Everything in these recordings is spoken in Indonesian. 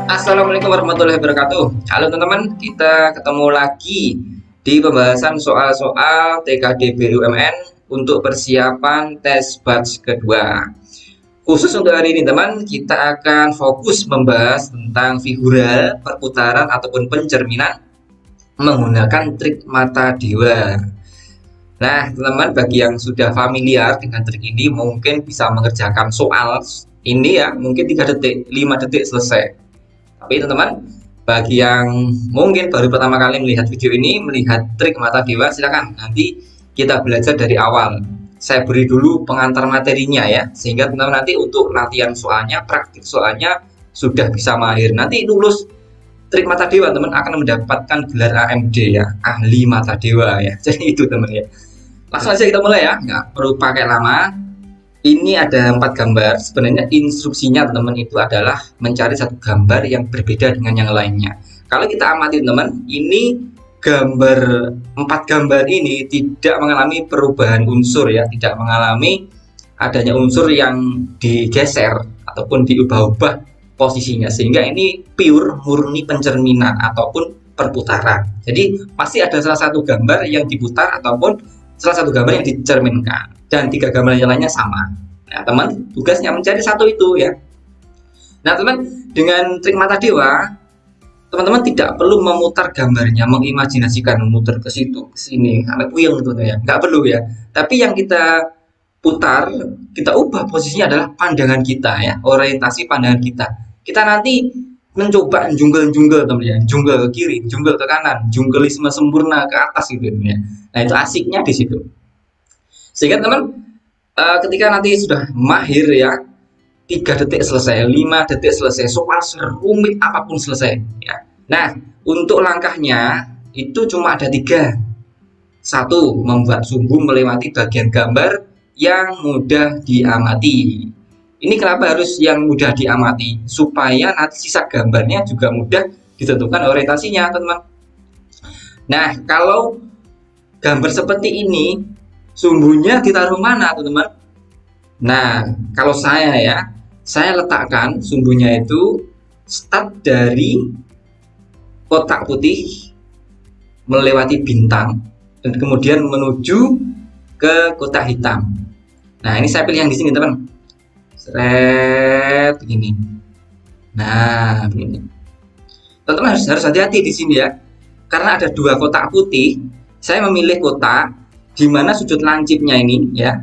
Assalamualaikum warahmatullahi wabarakatuh. Halo teman-teman, kita ketemu lagi di pembahasan soal-soal TKD BUMN untuk persiapan tes batch kedua. Khusus untuk hari ini teman, kita akan fokus membahas tentang figura, perputaran ataupun pencerminan menggunakan trik mata dewa. Nah, teman-teman, bagi yang sudah familiar dengan trik ini mungkin bisa mengerjakan soal ini ya, mungkin 3 detik, 5 detik selesai. Tapi teman-teman, bagi yang mungkin baru pertama kali melihat video ini, melihat trik mata dewa, silakan nanti kita belajar dari awal. Saya beri dulu pengantar materinya ya, sehingga teman-teman nanti untuk latihan soalnya, praktik soalnya sudah bisa mahir. Nanti lulus trik mata dewa, teman akan mendapatkan gelar AMD ya, ahli mata dewa ya. Jadi itu teman ya. Langsung aja kita mulai ya, nggak perlu pakai lama. Ini ada 4 gambar. Sebenarnya instruksinya teman-teman itu adalah mencari satu gambar yang berbeda dengan yang lainnya. Kalau kita amati teman, ini gambar 4 gambar ini tidak mengalami perubahan unsur ya, tidak mengalami adanya unsur yang digeser ataupun diubah-ubah posisinya, sehingga ini pure murni pencerminan ataupun perputaran. Jadi pasti ada salah satu gambar yang diputar ataupun salah satu gambar yang dicerminkan, dan 3 gambar yang lainnya sama. Nah teman, tugasnya mencari satu itu ya. Nah teman, dengan trik mata dewa, teman-teman tidak perlu memutar gambarnya, mengimajinasikan memutar ke situ, ke sini, sampai puyeng gitu ya, nggak perlu ya. Tapi yang kita putar, kita ubah posisinya adalah pandangan kita ya, orientasi pandangan kita. Kita nanti mencoba jungle teman ya, jungle ke kiri, jungle ke kanan, jungleisme sempurna ke atas gitu ya. Nah itu asiknya di situ. Sehingga teman, ketika nanti sudah mahir ya, 3 detik selesai, 5 detik selesai, soal serumit apapun selesai ya. Nah untuk langkahnya itu cuma ada 3. 1, membuat sumbu melewati bagian gambar yang mudah diamati. Ini kenapa harus yang mudah diamati? Supaya nanti sisa gambarnya juga mudah ditentukan orientasinya, teman-teman. Nah, kalau gambar seperti ini, sumbunya ditaruh mana, teman-teman? Nah, kalau saya ya, saya letakkan sumbunya itu start dari kotak putih, melewati bintang, dan kemudian menuju ke kotak hitam. Nah, ini saya pilih yang di sini, teman. Seret begini. Nah, begini. Teman-teman harus hati-hati di sini ya. Karena ada 2 kotak putih, saya memilih kotak di mana sudut lancipnya ini ya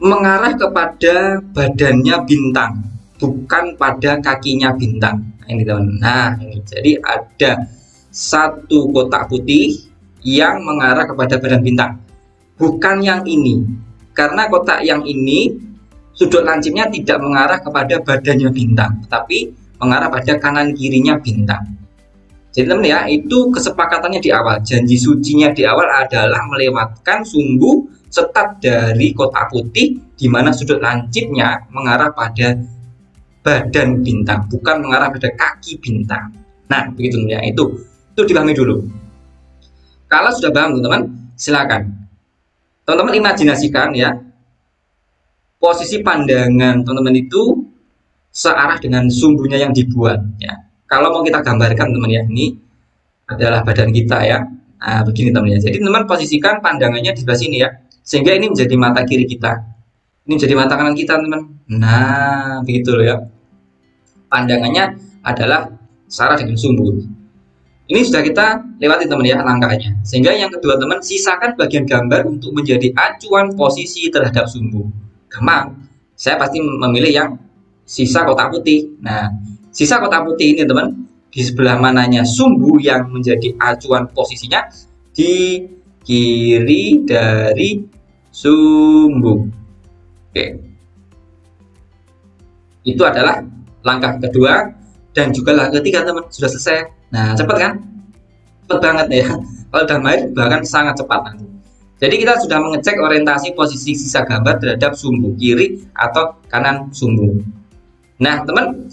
mengarah kepada badannya bintang, bukan pada kakinya bintang. Nah, ini teman. Nah, ini. Jadi ada 1 kotak putih yang mengarah kepada badan bintang. Bukan yang ini. Karena kotak yang ini sudut lancipnya tidak mengarah kepada badannya bintang, tapi mengarah pada kanan kirinya bintang. Jadi teman ya, itu kesepakatannya di awal. Janji sucinya di awal adalah melewatkan sumbu start dari kotak putih di mana sudut lancipnya mengarah pada badan bintang, bukan mengarah pada kaki bintang. Nah, begitu ya. Itu dipahami dulu. Kalau sudah paham teman-teman, silakan. Teman-teman imajinasikan ya, posisi pandangan teman-teman itu searah dengan sumbunya yang dibuat ya. Kalau mau kita gambarkan teman ya, ini adalah badan kita ya. Nah begini teman ya. Jadi teman posisikan pandangannya di sebelah sini ya, sehingga ini menjadi mata kiri kita, ini menjadi mata kanan kita teman. Nah begitu loh ya, pandangannya adalah searah dengan sumbu. Ini sudah kita lewati teman ya langkahnya. Sehingga yang kedua teman, sisakan bagian gambar untuk menjadi acuan posisi terhadap sumbu. Gampang, saya pasti memilih yang sisa kotak putih. Nah, sisa kotak putih ini teman, di sebelah mananya sumbu yang menjadi acuan posisinya, di kiri dari sumbu. Oke, itu adalah langkah kedua dan juga langkah ketiga teman. Sudah selesai. Nah cepat kan, cepat banget ya. Kalau udah mahir bahkan sangat cepat nanti. Jadi kita sudah mengecek orientasi posisi sisa gambar terhadap sumbu kiri atau kanan sumbu. Nah teman,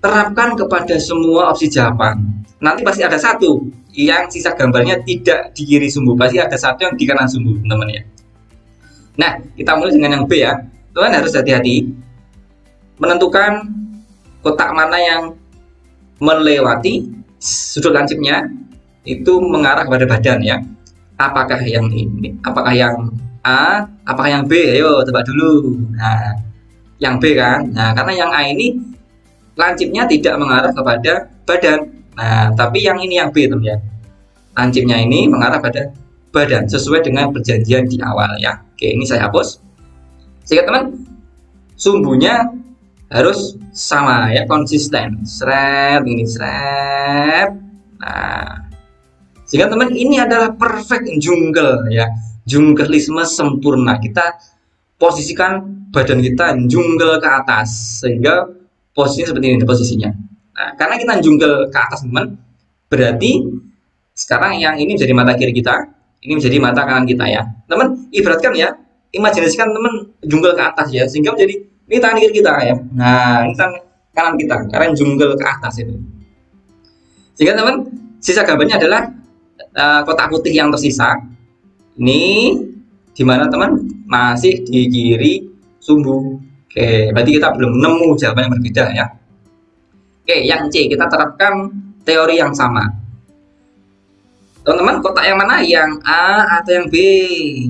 terapkan kepada semua opsi jawaban. Nanti pasti ada satu yang sisa gambarnya tidak di kiri sumbu, pasti ada satu yang di kanan sumbu teman-teman ya. Nah kita mulai dengan yang B ya. teman harus hati-hati menentukan kotak mana yang melewati sudut lancipnya itu mengarah kepada badan ya. Apakah yang ini, apakah yang A, apakah yang B? Ayo tebak dulu. Nah, yang B kan. Nah, karena yang A ini lancipnya tidak mengarah kepada badan. Nah, tapi yang ini yang B teman ya. Lancipnya ini mengarah pada badan sesuai dengan perjanjian di awal ya. Oke, ini saya hapus. Sehingga teman sumbunya harus sama ya, konsisten. Seret ini seret. Nah, sehingga teman ini adalah perfect jungle ya. Jungleisme sempurna. Kita posisikan badan kita jungle ke atas sehingga posisinya seperti ini posisinya. Nah, karena kita jungle ke atas teman, berarti sekarang yang ini menjadi mata kiri kita, ini menjadi mata kanan kita ya. Teman, ibaratkan ya, imajinasikan teman jungle ke atas ya, sehingga menjadi ini tangan kiri kita ya. Nah, ini tangan kanan kita, karena jungle ke atas itu. Sehingga teman, sisa gambarnya adalah kotak putih yang tersisa. Ini dimana teman? Masih di kiri sumbu. Oke, berarti kita belum nemu jawaban yang berbeda ya. Oke, yang C kita terapkan teori yang sama. Teman-teman, kotak yang mana? Yang A atau yang B?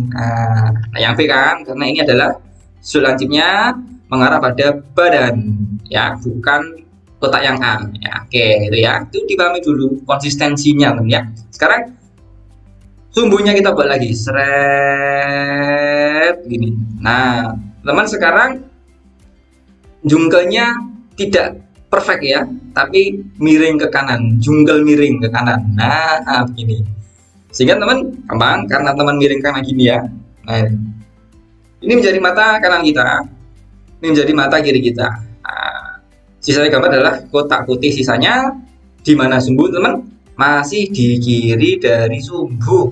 Nah, yang B kan, karena ini adalah sudut lancipnya mengarah pada badan, ya, bukan kotak yang A. Ya, oke, itu ya. Itu dipahami dulu konsistensinya, teman ya. Sekarang sumbunya kita buat lagi, seret gini. Nah, teman sekarang jungkelnya tidak perfect ya, tapi miring ke kanan, jungle miring ke kanan. Nah, begini. Sehingga teman gampang karena teman miring kanan gini ya. Nah, ini menjadi mata kanan kita, ini menjadi mata kiri kita. Nah, sisa gambar adalah kotak putih sisanya di mana sumbu teman masih di kiri dari sumbu.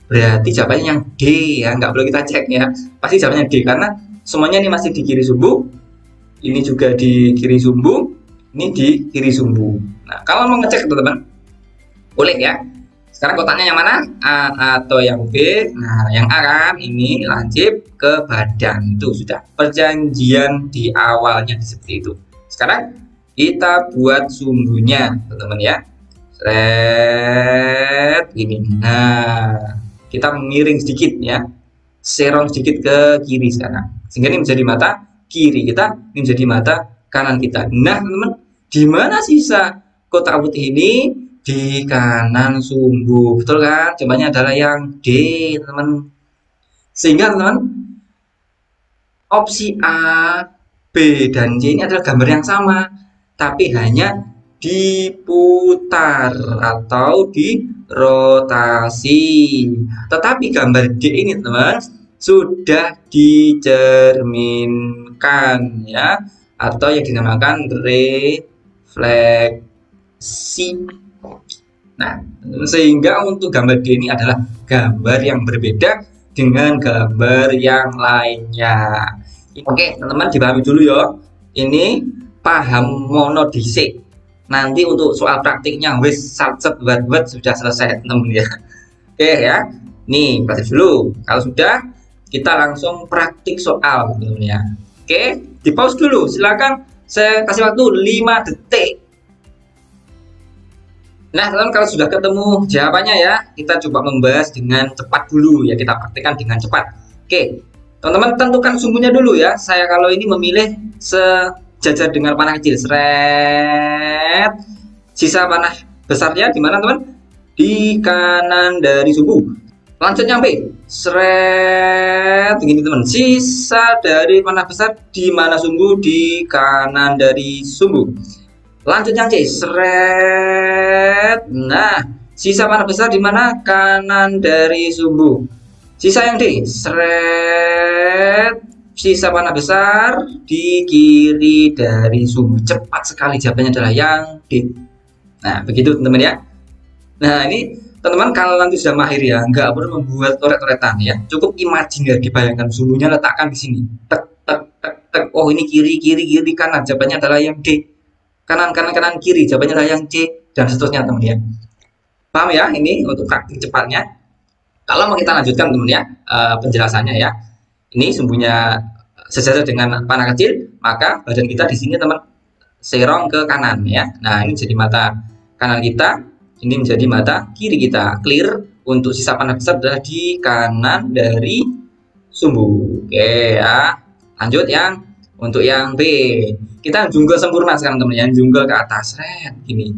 Berarti jawabannya yang D ya, nggak perlu kita cek ya, pasti jawabannya D karena semuanya ini masih di kiri sumbu, ini juga di kiri sumbu, ini di kiri sumbu. Nah, kalau mau ngecek teman-teman boleh ya. Sekarang kotaknya yang mana? A atau yang B? Nah, yang A kan ini lancip ke badan, itu sudah perjanjian di awalnya seperti itu. Sekarang kita buat sumbunya teman-teman ya. Seret gini. Nah, kita miring sedikit ya, serong sedikit ke kiri sekarang, sehingga ini menjadi mata kiri kita, ini menjadi mata kanan kita. Nah teman-teman, di mana sisa kotak putih ini? Di kanan sumbu, betul kan? Jawabannya adalah yang D teman-teman. Sehingga teman-teman opsi A, B, dan C ini adalah gambar yang sama, tapi hanya diputar atau dirotasi. Tetapi gambar D ini teman sudah dicerminkan ya, atau yang dinamakan refleksi. Nah, sehingga untuk gambar D ini adalah gambar yang berbeda dengan gambar yang lainnya. Oke teman-teman, dipahami dulu ya. Ini paham monodisik. Nanti untuk soal praktiknya wis satset buat sudah selesai teman ya. Oke ya, nih praktik dulu. Kalau sudah, kita langsung praktik soal teman ya. Oke, di pause dulu, silakan. Saya kasih waktu 5 detik. Nah teman, kalau sudah ketemu jawabannya ya, kita coba membahas dengan cepat dulu ya, kita praktikkan dengan cepat. Oke teman-teman, tentukan sumbunya dulu ya. Saya kalau ini memilih sejajar dengan panah kecil, seret. Sisa panah besarnya di mana teman? Di kanan dari sumbu. Lanjut nyampe, seret begini teman. Sisa dari panah besar di mana sumbu? Di kanan dari sumbu. Lanjut yang C, seret. Nah, sisa panah besar di mana? Kanan dari sumbu. Sisa yang D, seret. Sisa panah besar di kiri dari sumbu. Cepat sekali, jawabannya adalah yang D. Nah, begitu teman-teman ya. Nah, ini teman-teman kalau nanti sudah mahir ya, nggak perlu membuat coret-coretan ya. Cukup imajiner, dibayangkan sumbunya letakkan di sini. Tek, tek, tek, tek. Oh, ini kiri, kiri, kiri, kanan. Jawabannya adalah yang D. Kanan, kanan, kanan, kiri. Jawabannya adalah yang C. Dan seterusnya teman ya. Paham ya ini untuk praktik cepatnya. Kalau mau kita lanjutkan teman ya, penjelasannya ya. Ini sumbunya sejajar dengan panah kecil, maka badan kita di sini teman serong ke kanan ya. Nah, ini jadi mata kanan kita, ini menjadi mata kiri kita. Clear. Untuk sisa panah besar adalah di kanan dari sumbu. Oke ya. Lanjut untuk yang B. Kita jungkel sempurna sekarang teman ya, jungkel ke atas. Gini.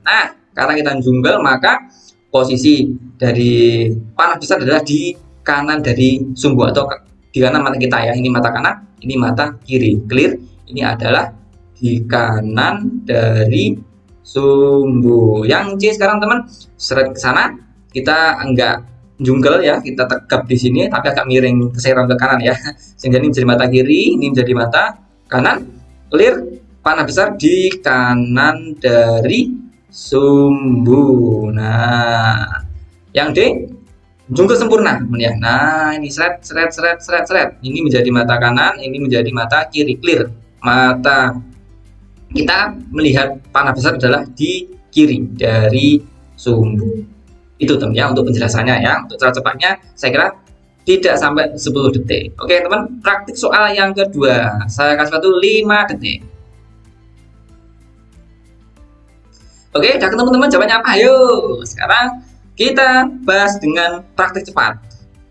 Nah, karena kita jungkel maka posisi dari panah besar adalah di kanan dari sumbu atau di kanan mata kita ya. Ini mata kanan, ini mata kiri. Clear. Ini adalah di kanan dari sumbu. Yang C sekarang teman, seret ke sana. Kita enggak jungkel ya, kita tegap di sini tapi agak miring keserong ke kanan ya. Sehingga ini menjadi mata kiri, ini menjadi mata kanan. Clear. Panah besar di kanan dari sumbu. Nah, yang D jungkel sempurna ya. Nah, ini seret. Ini menjadi mata kanan, ini menjadi mata kiri. Clear. Mata kita melihat panah besar adalah di kiri dari sumbu. Itu teman ya untuk penjelasannya ya. Untuk cara cepatnya saya kira tidak sampai 10 detik. Oke teman, praktik soal yang kedua. Saya kasih waktu 5 detik. Oke, udah ketemu teman, jawabannya apa? Ayo, sekarang kita bahas dengan praktik cepat.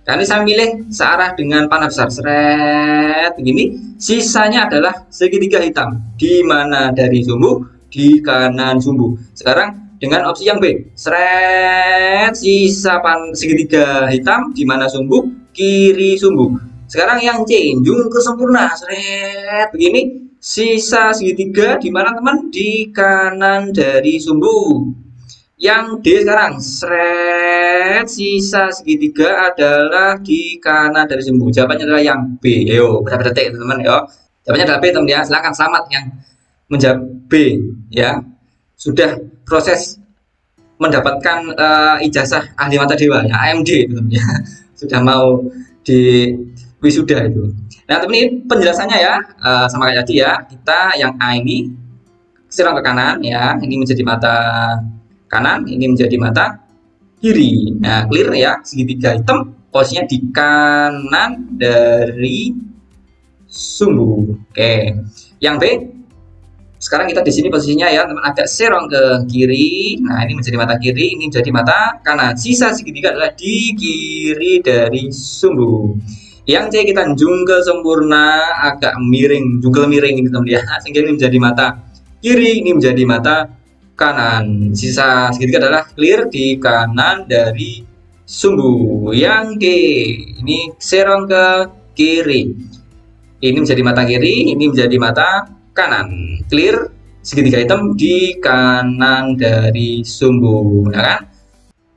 Kali saya milih searah dengan panah besar, seret begini. Sisanya adalah segitiga hitam. Di mana dari sumbu? Di kanan sumbu. Sekarang dengan opsi yang B, seret, sisa segitiga hitam di mana sumbu? Kiri sumbu. Sekarang yang C, jungkel sempurna, seret begini. Sisa segitiga di mana teman? Di kanan dari sumbu. Yang D sekarang, seret, sisa segitiga adalah di kanan dari sumbu. Jawabannya adalah yang B. Ayo, berapa detik teman-teman ya? Jawabannya adalah B teman ya. Silakan selamat yang menjawab B ya. Sudah proses mendapatkan ijazah ahli mata dewa ya, AMD teman ya. Sudah mau di wisuda itu. Nah teman ini penjelasannya ya, sama kayak tadi ya. Kita yang A ini serong ke kanan ya. Ini menjadi mata kanan, ini menjadi mata kiri. Nah, clear ya, segitiga hitam posisinya di kanan dari sumbu. Oke. Yang B, sekarang kita di sini posisinya ya, teman agak serong ke kiri. Nah, ini menjadi mata kiri, ini menjadi mata kanan. Sisa segitiga adalah di kiri dari sumbu. Yang C kita jungkel sempurna, agak miring, jungkel miring ini teman ya. Sehingga ini menjadi mata kiri, ini menjadi mata kanan. Sisa segitiga adalah clear di kanan dari sumbu. Yang D ini serong ke kiri. Ini menjadi mata kiri, ini menjadi mata kanan. Clear segitiga hitam di kanan dari sumbu. Nah kan?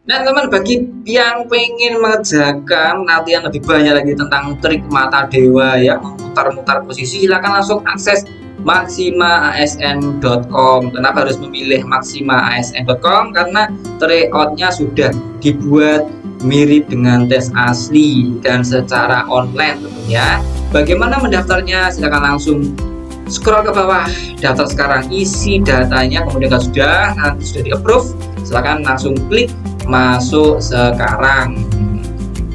Nah teman, bagi yang pengen mengerjakan latihan lebih banyak lagi tentang trik mata dewa ya, memutar-mutar posisi, silahkan langsung akses maximaasn.com. Kenapa harus memilih maximaasn.com? Karena tryoutnya sudah dibuat mirip dengan tes asli dan secara online tentunya. Bagaimana mendaftarnya? Silahkan langsung scroll ke bawah, daftar sekarang, isi datanya, kemudian kalau sudah nanti sudah di approve, silahkan langsung klik masuk sekarang.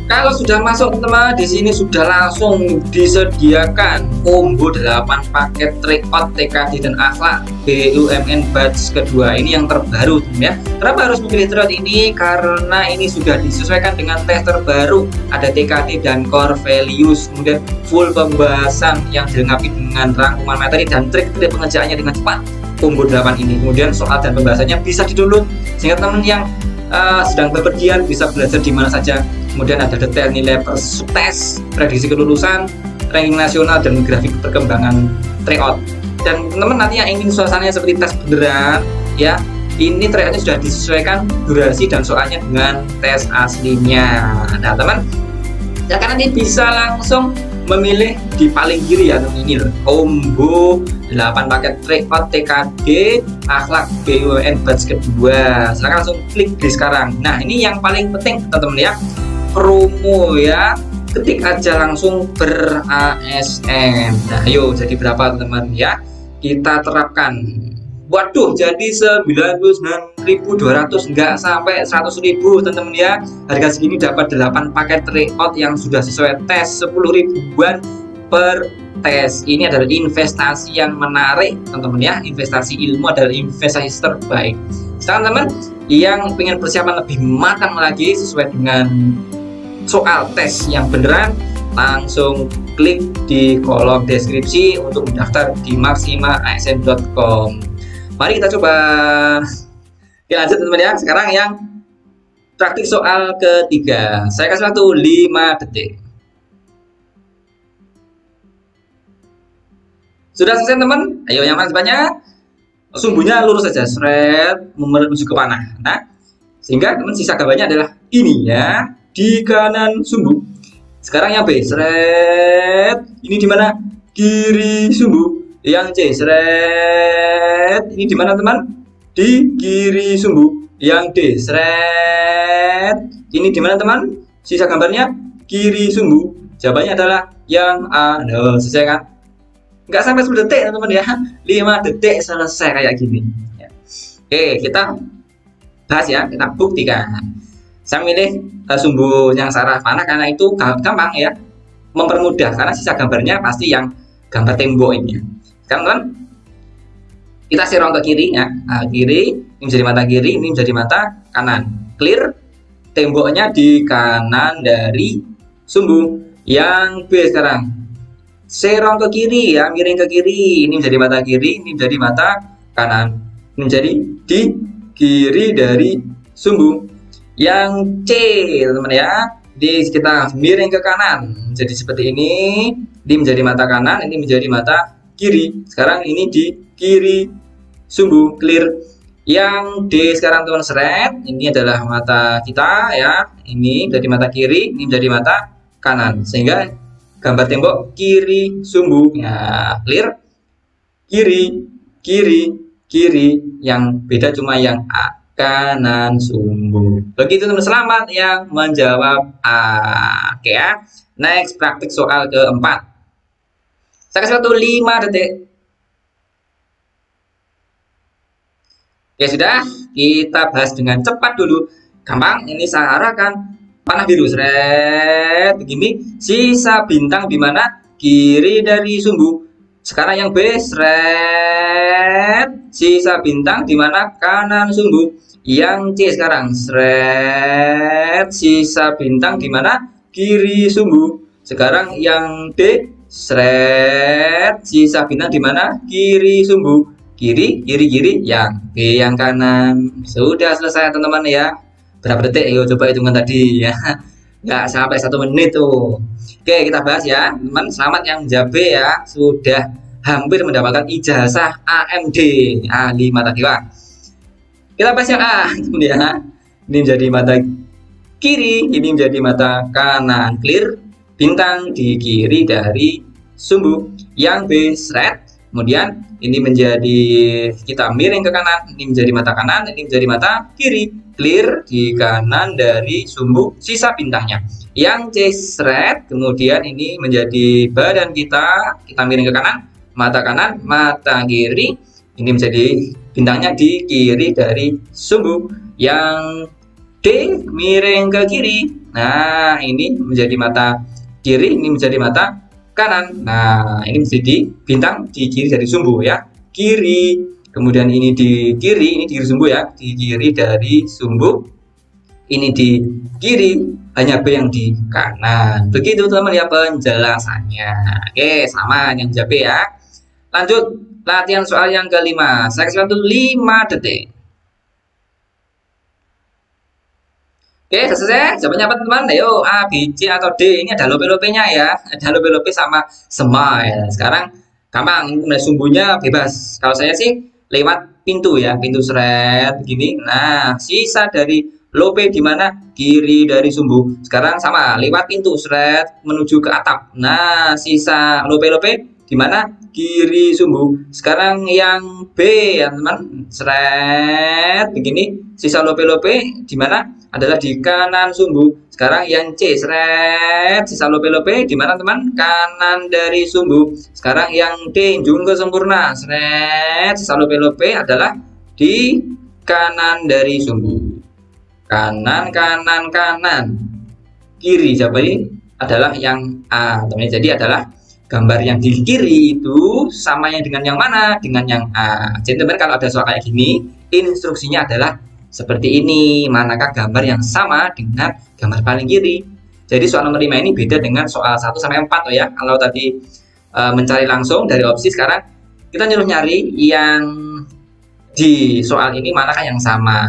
Kalau sudah masuk teman-teman, di sini sudah langsung disediakan combo 8 paket tryout TKD dan akhlak BUMN batch kedua. Ini yang terbaru ya. Kenapa harus memilih tryout ini? Karena ini sudah disesuaikan dengan tes terbaru. Ada TKD dan core values, kemudian full pembahasan yang dilengkapi dengan rangkuman materi dan trik-trik pengerjaannya dengan cepat. Combo 8 ini. Kemudian soal dan pembahasannya bisa di-download sehingga teman yang sedang bepergian bisa belajar di mana saja. Kemudian ada detail nilai per subtes, prediksi kelulusan, ranking nasional, dan grafik perkembangan tryout. Dan teman-teman nanti yang ingin suasananya seperti tes beneran ya, ini tryoutnya sudah disesuaikan durasi dan soalnya dengan tes aslinya. Nah teman, ya kan nanti bisa langsung memilih di paling kiri ya, ini combo 8 paket tryout TKD akhlak BUMN batch kedua. Silahkan langsung klik di sekarang. Nah ini yang paling penting teman-teman ya, promo ya, ketik aja langsung ber-ASN. Nah ayo jadi berapa teman-teman ya, kita terapkan. Waduh, jadi 99.200, nggak sampai 100.000 teman-teman ya. Harga segini dapat 8 paket tryout yang sudah sesuai tes, 10 ribuan per tes. Ini adalah investasi yang menarik teman-teman ya. Investasi ilmu adalah investasi terbaik. Sekarang teman yang ingin persiapan lebih matang lagi sesuai dengan soal tes yang beneran, langsung klik di kolom deskripsi untuk mendaftar di maximaasn.com. Mari kita coba. Oke, lanjut teman-teman ya. Sekarang yang praktik soal ketiga. Saya kasih waktu 5 detik. Sudah selesai teman? Ayo yang mana banyak? Sumbunya lurus saja, seret menuju ke panah. Nah, sehingga teman sisa gambarnya adalah ini ya, di kanan sumbu. Sekarang yang B, seret. Ini di mana? Kiri sumbu. Yang C, seret. Ini di mana teman? Di kiri sumbu. Yang D, seret. Ini di mana teman? Sisa gambarnya kiri sumbu. Jawabannya adalah yang A. Nah, selesai kan? Nggak sampai 10 detik teman-teman ya, 5 detik selesai kayak gini ya. Oke, kita bahas ya, kita buktikan. Saya milih sumbu yang searah panah karena itu gampang ya, mempermudah karena sisa gambarnya pasti yang gambar tembok ini. Sekarang teman, kita serong ke kiri ya. Nah, kiri ini menjadi mata kiri, ini menjadi mata kanan. Clear, temboknya di kanan dari sumbu. Yang B sekarang serong ke kiri ya, miring ke kiri. Ini menjadi mata kiri, ini menjadi mata kanan. Ini menjadi di kiri dari sumbu. Yang C teman-teman ya, di kita miring ke kanan. Jadi seperti ini menjadi mata kanan, ini menjadi mata kiri. Sekarang ini di kiri sumbu. Clear. Yang D sekarang teman seret, ini adalah mata kita ya. Ini menjadi mata kiri, ini menjadi mata kanan. Sehingga gambar tembok kiri sumbu. Nah, clear. Kiri, kiri, kiri. Yang beda cuma yang A, kanan sumbu. Begitu teman, selamat yang menjawab A. Oke ya. Next, praktik soal keempat. Saya kasih waktu 5 detik. Ya sudah, kita bahas dengan cepat dulu. Gampang, ini saya arahkan panah biru, seret begini, sisa bintang di mana? Kiri dari sumbu. Sekarang yang B, seret, sisa bintang di mana? Kanan sumbu. Yang C sekarang, seret, sisa bintang di mana? Kiri sumbu. Sekarang yang D, seret, sisa bintang di mana? Kiri sumbu. Kiri, kiri, kiri. Yang B yang kanan. Sudah selesai teman-teman ya. Berapa detik? Ayo coba hitungan tadi ya. Nggak sampai 1 menit tuh. Oke, kita bahas ya teman. Selamat yang menjawab ya, sudah hampir mendapatkan ijazah AMD A5 tadi Pak. Kita bahas yang A teman ya. Ini menjadi mata kiri, ini menjadi mata kanan. Clear. Bintang di kiri dari sumbu. Yang B seret. Kemudian ini menjadi, kita miring ke kanan, ini menjadi mata kanan, ini menjadi mata kiri. Clear, di kanan dari sumbu sisa bintangnya. Yang C seret, kemudian ini menjadi badan kita miring ke kanan, mata kiri, ini menjadi bintangnya di kiri dari sumbu. Yang D miring ke kiri, nah ini menjadi mata kiri, ini menjadi mata kanan. Nah, ini menjadi bintang di kiri dari sumbu ya. Kiri. Kemudian ini di kiri, ini di kiri sumbu ya. Di kiri dari sumbu. Ini di kiri, hanya B yang di kanan. Begitu teman-teman ya penjelasannya. Oke, sama yang jawab ya. Lanjut latihan soal yang kelima. Saya kasih waktu 5 detik. Oke, selesai. Jawabannya apa teman-teman? Ayo, A, B, C atau D. Ini ada lope-lopenya ya. Ada lope-lope sama smile. Sekarang gampang, sumbunya bebas. Kalau saya sih lewat pintu ya, pintu seret begini. Nah, sisa dari lope di mana? Kiri dari sumbu. Sekarang sama, lewat pintu seret menuju ke atap. Nah, sisa lope-lope di mana? Kiri sumbu. Sekarang yang B ya teman, seret begini. Sisa lope-lope di mana? Adalah di kanan sumbu. Sekarang yang C seret, sisa lope-lope di mana teman? Kanan dari sumbu. Sekarang yang D jungke sempurna, seret, sisa lope-lope adalah di kanan dari sumbu. Kanan, kiri. Jawabannya adalah yang A teman. Jadi adalah gambar yang di kiri itu samanya dengan yang mana? Dengan yang A. Jadi teman-teman kalau ada soal kayak gini, instruksinya adalah seperti ini. Manakah gambar yang sama dengan gambar paling kiri? Jadi soal nomor 5 ini beda dengan soal 1 sampai 4 ya. Kalau tadi mencari langsung dari opsi, sekarang kita nyuruh nyari yang di soal ini manakah yang sama,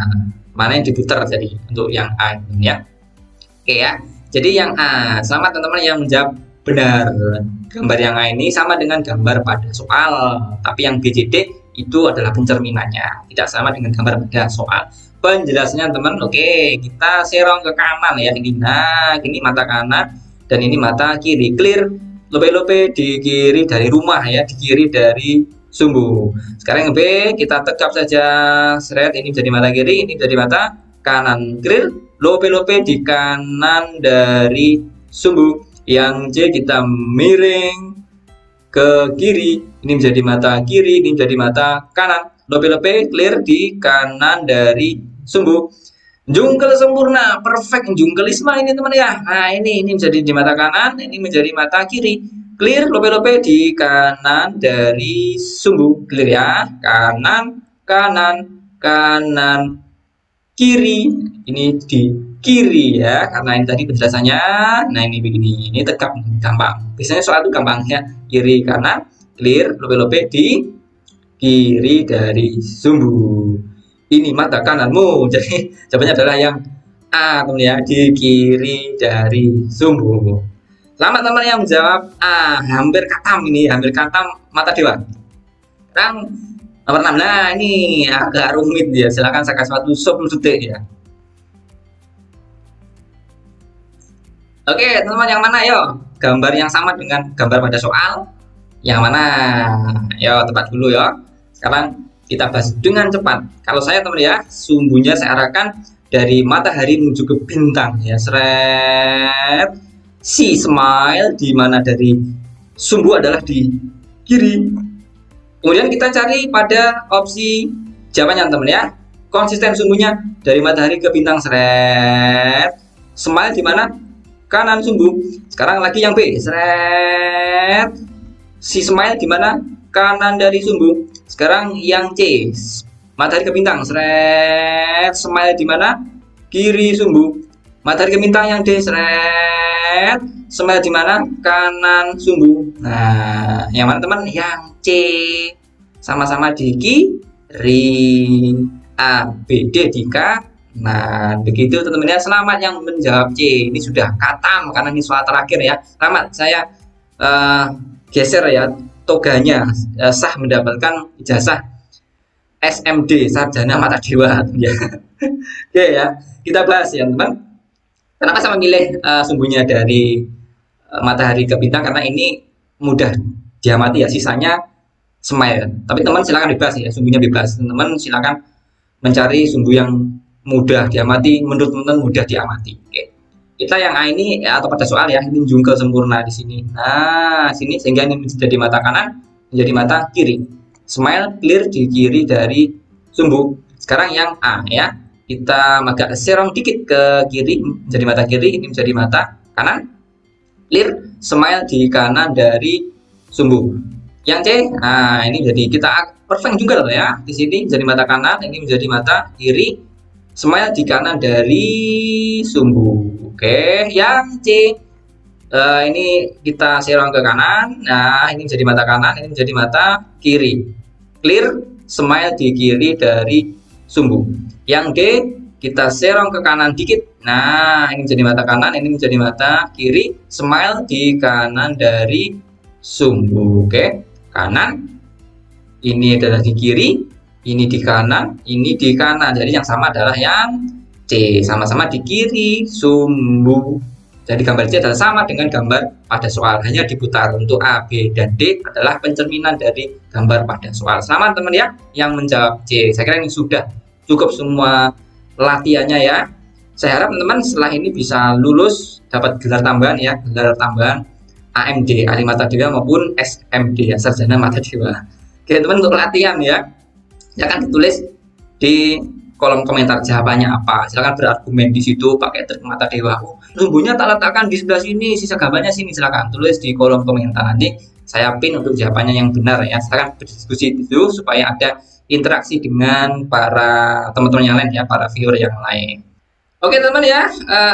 mana yang diputar jadi untuk yang A ya. Oke ya. Jadi yang A, selamat teman-teman yang menjawab benar. Gambar yang A ini sama dengan gambar pada soal, tapi yang B, C, D itu adalah pencerminannya, tidak sama dengan gambar pada soal. Penjelasannya teman, oke, kita serong ke kanan ya ini. Nah, ini mata kanan dan ini mata kiri. Clear, lope-lope di kiri dari rumah ya, di kiri dari sumbu. Sekarang yang B kita tegap saja, seret, ini menjadi mata kiri, ini menjadi mata kanan. Clear, lope-lope di kanan dari sumbu. Yang C kita miring ke kiri, ini menjadi mata kiri, ini menjadi mata kanan. Lope-lope clear di kanan dari sumbu. Jungkel sempurna, perfect jungkelisme ini teman ya. Nah ini menjadi di mata kanan, ini menjadi mata kiri. Clear, lope-lope di kanan dari sumbu. Clear ya, kanan, kanan, kanan, kiri. Ini di kiri ya, karena ini tadi penjelasannya. Nah ini begini, ini tegap, gampang. Biasanya soal itu gampang ya, kiri kanan, clear, lope-lope di kiri dari sumbu. Ini mata kananmu. Jadi jawabannya adalah yang A teman ya, di kiri dari sumbu. Selamat teman yang menjawab A, hampir katam ini, hampir katam mata dewa. Sekarang nomor 6, nah ini agak rumit ya, silahkan saya kasih waktu 10 detik ya. Oke teman-teman, yang mana yo? Gambar yang sama dengan gambar pada soal yang mana? Yo tepat dulu ya. Sekarang kita bahas dengan cepat. Kalau saya teman ya, sumbunya saya arahkan dari matahari menuju ke bintang ya, seret. Si smile di mana dari sumbu adalah di kiri. Kemudian kita cari pada opsi jawabannya teman ya. Konsisten sumbunya dari matahari ke bintang, seret. Smile di mana? Kanan sumbu. Sekarang lagi yang B, seret. Si smile di mana? Kanan dari sumbu. Sekarang yang C, matahari ke bintang, seret. Smile di mana? Kiri sumbu. Matahari ke bintang yang D, seret. Smile di mana? Kanan sumbu. Nah, yang mana teman? Yang C. Sama-sama di kiri. A, B, D di kanan. Nah, begitu teman-teman ya. Selamat yang menjawab C. Ini sudah katam karena ini soal terakhir ya. Selamat, saya geser ya toganya, sah mendapatkan ijazah SMD, sarjana mata dewa ya. Oke ya, kita bahas ya teman. Kenapa saya memilih sumbunya dari matahari ke bintang? Karena ini mudah diamati ya, sisanya smile. Tapi teman silakan bebas ya, sumbunya bebas. Teman silakan mencari sumbu yang mudah diamati, menurut teman-teman mudah diamati. Oke. Kita yang A ini ya, atau pada soal ya, ini jungkel sempurna di sini. Nah, sini sehingga ini menjadi mata kanan, menjadi mata kiri. Smile clear di kiri dari sumbu. Sekarang yang A ya. Kita agak serong dikit ke kiri, menjadi mata kiri, ini menjadi mata kanan. Clear, smile di kanan dari sumbu. Yang C, nah ini jadi kita perfect juga loh ya. Di sini menjadi mata kanan, ini menjadi mata kiri. Smile di kanan dari sumbu. Oke, yang C ini kita serong ke kanan. Nah, ini menjadi mata kanan, ini menjadi mata kiri. Clear, smile di kiri dari sumbu. Yang D kita serong ke kanan dikit. Nah, ini menjadi mata kanan, ini menjadi mata kiri. Smile di kanan dari sumbu. Oke, kanan. Ini adalah di kiri. Ini di kanan, ini di kanan. Jadi yang sama adalah yang C, sama-sama di kiri sumbu. Jadi gambar C adalah sama dengan gambar pada soal, hanya diputar. Untuk A, B, dan D adalah pencerminan dari gambar pada soal. Selamat teman ya yang menjawab C. Saya kira ini sudah cukup semua latihannya ya. Saya harap teman-teman setelah ini bisa lulus, dapat gelar tambahan ya, gelar tambahan AMD, ahli mata dewa, maupun SMD ya, sarjana mata dewa. Oke teman, untuk latihan ya, akan ditulis di kolom komentar jawabannya apa. Silakan berargumen di situ pakai trik mata dewa. Oh, lumbunya tak letakkan di sebelah sini, sisa gambarnya sini. Silakan tulis di kolom komentar, nanti saya pin untuk jawabannya yang benar ya. Silakan berdiskusi itu supaya ada interaksi dengan para teman-teman yang lain ya, para viewer yang lain. Oke teman-teman ya,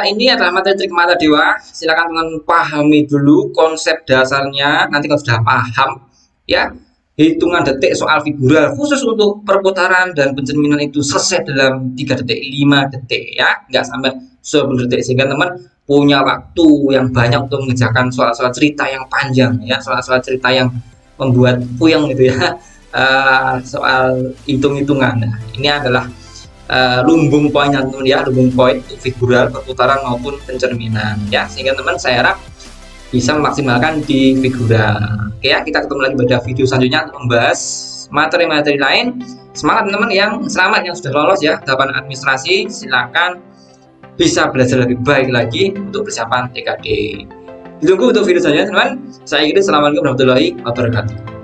ini adalah materi trik mata dewa. Silakan teman pahami dulu konsep dasarnya. Nanti kalau sudah paham ya, hitungan detik soal figural khusus untuk perputaran dan pencerminan itu selesai dalam 3 detik, 5 detik ya, nggak sampai 10 detik, sehingga teman punya waktu yang banyak untuk mengerjakan soal-soal cerita yang panjang ya, soal-soal cerita yang membuat puyeng gitu ya. Soal hitung-hitungan. Nah, ini adalah lumbung poinnya teman ya, lumbung poin untuk figural, perputaran maupun pencerminan ya, sehingga teman saya harap bisa memaksimalkan di figural. Oke ya, kita ketemu lagi pada video selanjutnya untuk membahas materi-materi lain. Semangat teman-teman yang selamat yang sudah lolos ya tahapan administrasi, silakan bisa belajar lebih baik lagi untuk persiapan TKD. Ditunggu untuk video selanjutnya teman-teman. Saya Iqri, assalamualaikum warahmatullahi wabarakatuh.